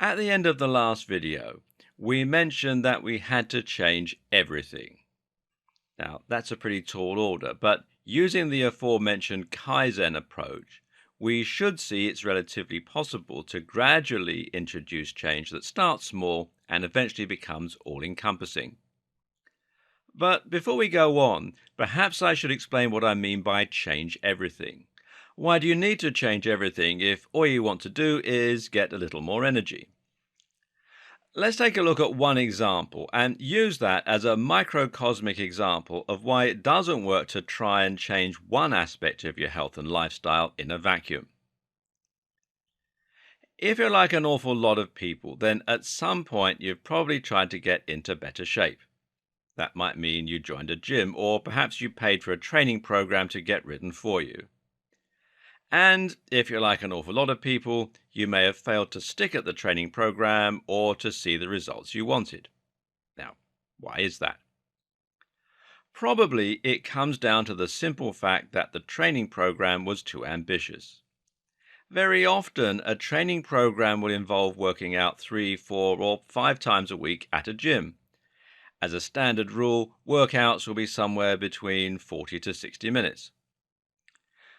At the end of the last video, we mentioned that we had to change everything. Now, that's a pretty tall order, but using the aforementioned Kaizen approach, we should see it's relatively possible to gradually introduce change that starts small and eventually becomes all-encompassing. But before we go on, perhaps I should explain what I mean by change everything. Why do you need to change everything if all you want to do is get a little more energy? Let's take a look at one example and use that as a microcosmic example of why it doesn't work to try and change one aspect of your health and lifestyle in a vacuum. If you're like an awful lot of people, then at some point you've probably tried to get into better shape. That might mean you joined a gym, or perhaps you paid for a training program to get ridden for you. And if you're like an awful lot of people, you may have failed to stick at the training program or to see the results you wanted. Now, why is that? Probably it comes down to the simple fact that the training program was too ambitious. Very often, a training program will involve working out 3, 4, or 5 times a week at a gym. As a standard rule, workouts will be somewhere between 40 to 60 minutes.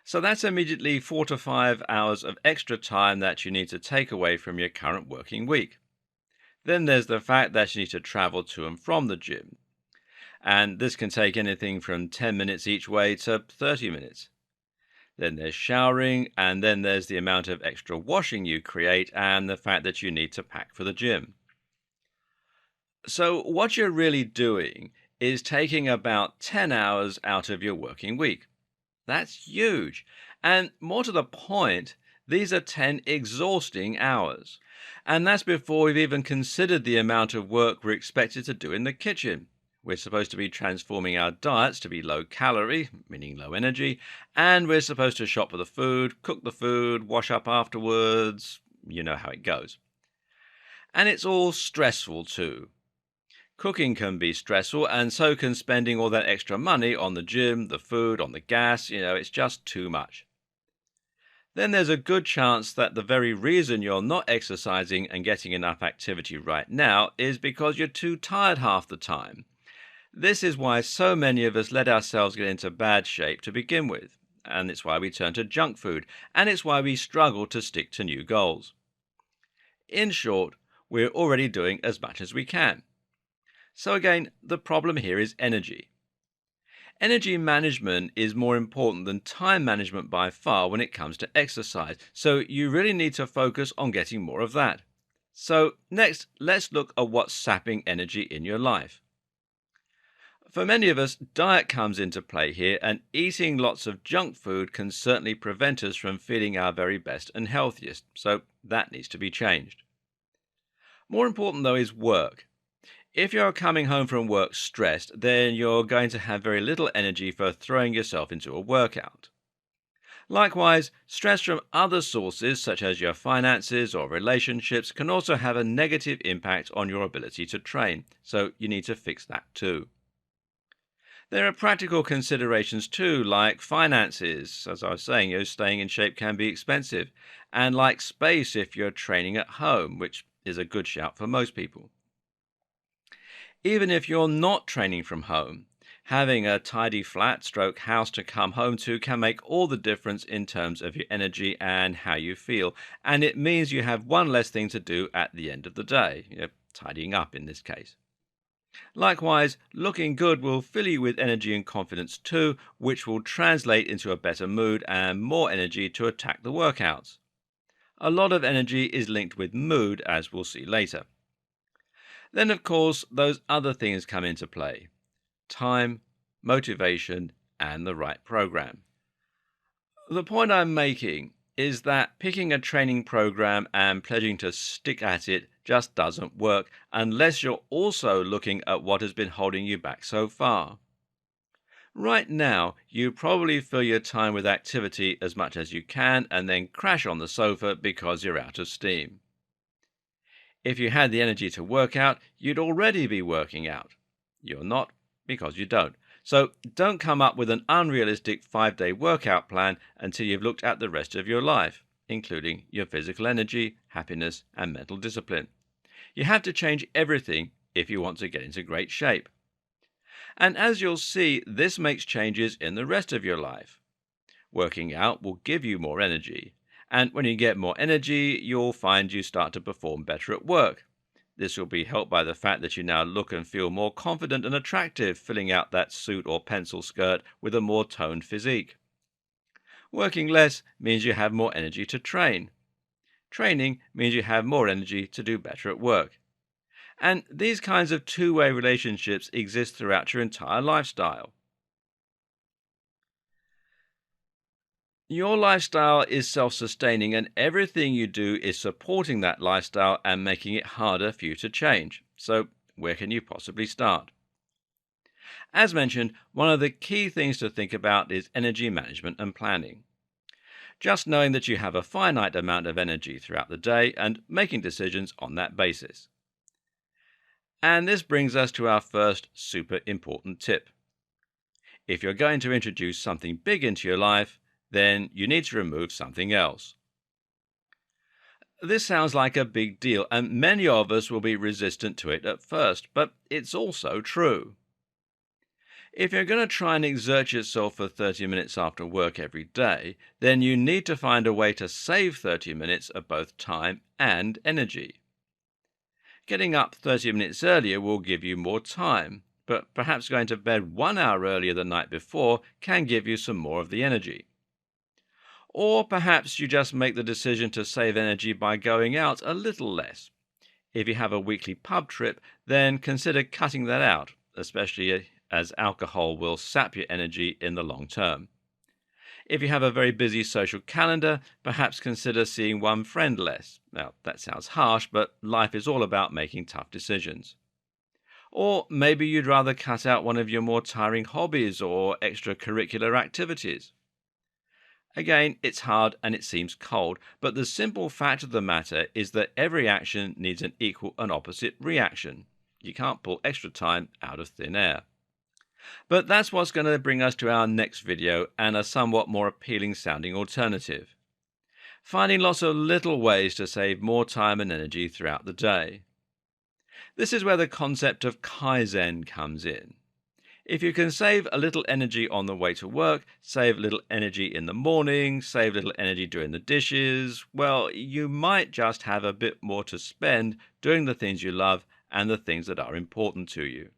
So that's immediately 4 to 5 hours of extra time that you need to take away from your current working week. Then there's the fact that you need to travel to and from the gym. And this can take anything from 10 minutes each way to 30 minutes. Then there's showering, and then there's the amount of extra washing you create and the fact that you need to pack for the gym. So what you're really doing is taking about 10 hours out of your working week. That's huge. And more to the point, these are 10 exhausting hours. And that's before we've even considered the amount of work we're expected to do in the kitchen. We're supposed to be transforming our diets to be low calorie, meaning low energy, and we're supposed to shop for the food, cook the food, wash up afterwards. You know how it goes. And it's all stressful too. Cooking can be stressful, and so can spending all that extra money on the gym, the food, on the gas. It's just too much. Then there's a good chance that the very reason you're not exercising and getting enough activity right now is because you're too tired half the time. This is why so many of us let ourselves get into bad shape to begin with, and it's why we turn to junk food, and it's why we struggle to stick to new goals. In short, we're already doing as much as we can. So again, the problem here is energy. Energy management is more important than time management by far when it comes to exercise, so you really need to focus on getting more of that. So next, let's look at what's sapping energy in your life. For many of us, diet comes into play here, and eating lots of junk food can certainly prevent us from feeling our very best and healthiest, so that needs to be changed. More important though is work. If you're coming home from work stressed, then you're going to have very little energy for throwing yourself into a workout. Likewise, stress from other sources, such as your finances or relationships, can also have a negative impact on your ability to train, so you need to fix that too. There are practical considerations too, like finances. As I was saying, staying in shape can be expensive, and like space if you're training at home, which is a good shout for most people. Even if you're not training from home, having a tidy flat stroke house to come home to can make all the difference in terms of your energy and how you feel. And it means you have one less thing to do at the end of the day, tidying up in this case. Likewise, looking good will fill you with energy and confidence too, which will translate into a better mood and more energy to attack the workouts. A lot of energy is linked with mood, as we'll see later. Then, of course, those other things come into play: time, motivation, and the right program. The point I'm making is that picking a training program and pledging to stick at it just doesn't work unless you're also looking at what has been holding you back so far. Right now, you probably fill your time with activity as much as you can and then crash on the sofa because you're out of steam. If you had the energy to work out, you'd already be working out. You're not, because you don't. So don't come up with an unrealistic 5-day workout plan until you've looked at the rest of your life. including your physical energy, happiness, and mental discipline. You have to change everything if you want to get into great shape. And as you'll see, this makes changes in the rest of your life. Working out will give you more energy. And when you get more energy, you'll find you start to perform better at work. This will be helped by the fact that you now look and feel more confident and attractive filling out that suit or pencil skirt with a more toned physique. Working less means you have more energy to train. Training means you have more energy to do better at work. And these kinds of two-way relationships exist throughout your entire lifestyle. Your lifestyle is self-sustaining, and everything you do is supporting that lifestyle and making it harder for you to change. So, where can you possibly start? As mentioned, one of the key things to think about is energy management and planning. Just knowing that you have a finite amount of energy throughout the day and making decisions on that basis. And this brings us to our first super important tip. If you're going to introduce something big into your life, then you need to remove something else. This sounds like a big deal, and many of us will be resistant to it at first, but it's also true. If you're going to try and exert yourself for 30 minutes after work every day, then you need to find a way to save 30 minutes of both time and energy. Getting up 30 minutes earlier will give you more time, but perhaps going to bed 1 hour earlier the night before can give you some more of the energy. Or perhaps you just make the decision to save energy by going out a little less. If you have a weekly pub trip, then consider cutting that out, especially as alcohol will sap your energy in the long term. If you have a very busy social calendar, perhaps consider seeing one friend less. Now, that sounds harsh, but life is all about making tough decisions. Or maybe you'd rather cut out one of your more tiring hobbies or extracurricular activities. Again, it's hard and it seems cold, but the simple fact of the matter is that every action needs an equal and opposite reaction. You can't pull extra time out of thin air. But that's what's going to bring us to our next video and a somewhat more appealing sounding alternative. Finding lots of little ways to save more time and energy throughout the day. This is where the concept of Kaizen comes in. If you can save a little energy on the way to work, save a little energy in the morning, save a little energy doing the dishes, well, you might just have a bit more to spend doing the things you love and the things that are important to you.